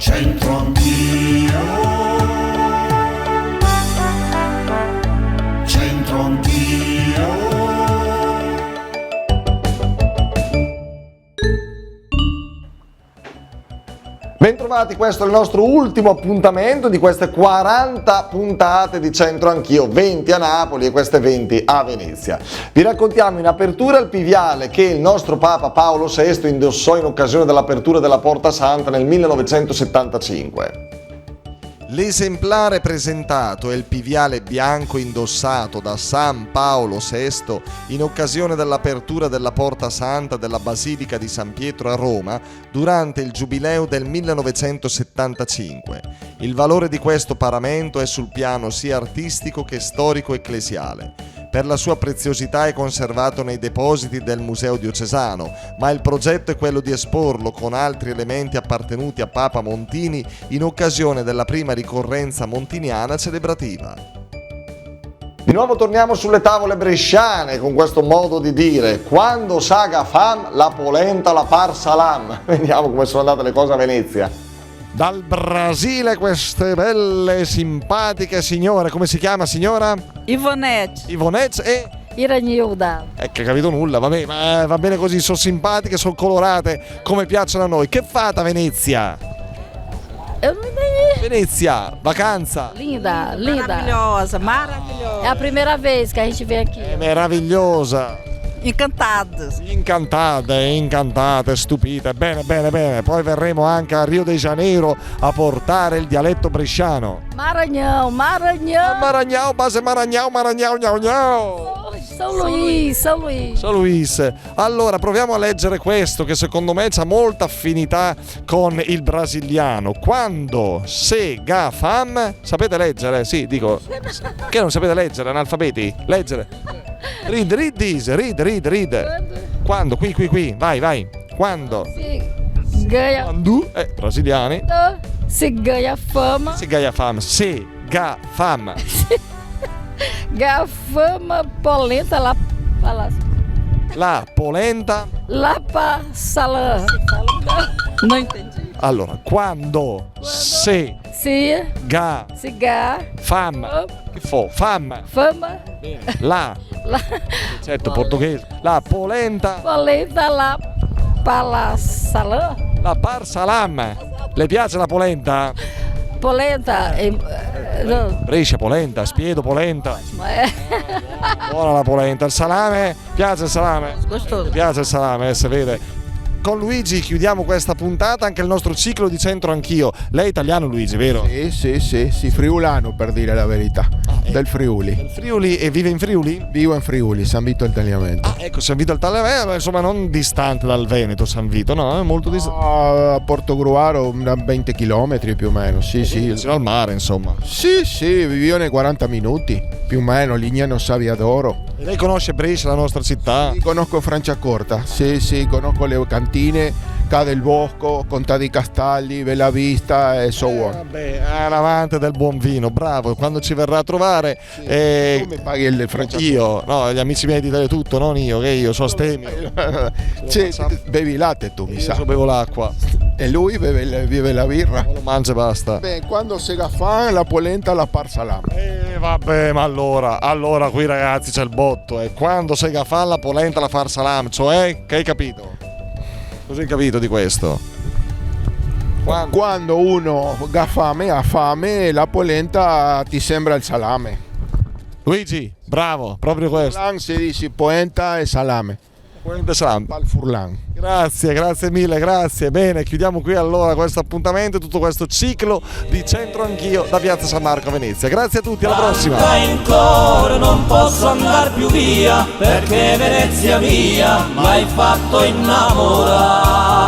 C'entro anch'io, c'entro anch'io. Bentrovati, questo è il nostro ultimo appuntamento di queste 40 puntate di Centro Anch'io, 20 a Napoli e queste 20 a Venezia. Vi raccontiamo in apertura il piviale che il nostro Papa Paolo VI indossò in occasione dell'apertura della Porta Santa nel 1975. L'esemplare presentato è il piviale bianco indossato da San Paolo VI in occasione dell'apertura della Porta Santa della Basilica di San Pietro a Roma durante il Giubileo del 1975. Il valore di questo paramento è sul piano sia artistico che storico-ecclesiale. Per la sua preziosità è conservato nei depositi del Museo Diocesano, ma il progetto è quello di esporlo con altri elementi appartenuti a Papa Montini in occasione della prima ricorrenza montiniana celebrativa. Di nuovo torniamo sulle tavole bresciane con questo modo di dire: quando saga fam, la polenta la par salam. Vediamo come sono andate le cose a Venezia. Dal Brasile queste belle simpatiche signore, come si chiama signora? Ivonete. Ivonete e... Iranilda. Che capito nulla, vabbè, ma va bene così, sono simpatiche, sono colorate, come piacciono a noi. Che fate a Venezia? Venezia, vacanza. Linda, linda. Maravilhosa, maravilhosa. É a primeira vez que a gente vem aqui. È meravigliosa. Encantadas. Incantate, stupite. Bene, bene, bene. Poi verremo anche a Rio de Janeiro a portare il dialetto bresciano. Maranhão, Maranhão. Maranhão, base Maranhão, gnau gnau. São Luís, São Luís. San Luis. Allora proviamo a leggere questo che secondo me ha molta affinità con il brasiliano. Quando se ga fam, sapete leggere? Sì, dico. Che non sapete leggere, analfabeti? Leggere. Read. Quando? Qui. Vai. Quando? Se ganha. Quando? Brasiliani. Se ganha fama. Se ga fam. Se ga fam. Ganha fama, polenta lá. La polenta. Lá pra salão. Não entendi. Allora, quando se ga fam. Che fo? Fam. Fama. La. Certo, portoghese. La polenta. Polenta lá para salão. La par salam. Le piace la polenta? Polenta. Não. Brescia polenta, spiedo polenta. Buona la polenta. Il salame? Piace il salame? Gostoso. Piace il salame, si vede. Con Luigi chiudiamo questa puntata, anche il nostro ciclo di Centro Anch'io. Lei è italiano, Luigi, vero? Sì, friulano per dire la verità, del Friuli. Del Friuli, e vive in Friuli? Vivo in Friuli, San Vito al Tagliamento. Ecco, San Vito al Tagliamento, insomma non distante dal Veneto San Vito, no? È molto distante. A Portogruaro, 20 km più o meno, sì. Vicino al mare, insomma. Sì, vivo nei 40 minuti, più o meno, Lignano Saviadoro. E lei conosce Brescia, la nostra città? Sì, conosco Franciacorta, sì, conosco le cantine, Ca del Bosco, Conta di Castaldi, Bella Vista e so on. Vabbè, è un amante del buon vino, bravo, quando ci verrà a trovare... Tu mi paghi il Franciacorta? Io, no, gli amici miei di Teletutto, non io, che io so stemmi. Bevi latte tu, mi sa. Io bevo l'acqua. E lui beve la birra? Non lo mangia e basta. Beh, quando se la fa la polenta la par salam. Vabbè, ma allora qui ragazzi c'è il botto, quando se fa la polenta la far salam, cioè, che hai capito? Cosa hai capito di questo? Quando uno ha fame, la polenta ti sembra il salame. Luigi, bravo, proprio questo. Furlan si dice polenta e salame. Polenta e salam. Al furlan. Grazie mille, grazie. Bene, chiudiamo qui allora questo appuntamento, tutto questo ciclo di Centro Anch'io da Piazza San Marco a Venezia. Grazie a tutti, alla prossima. In cuore non posso andar più via, perché Venezia mia m'hai fatto innamorare.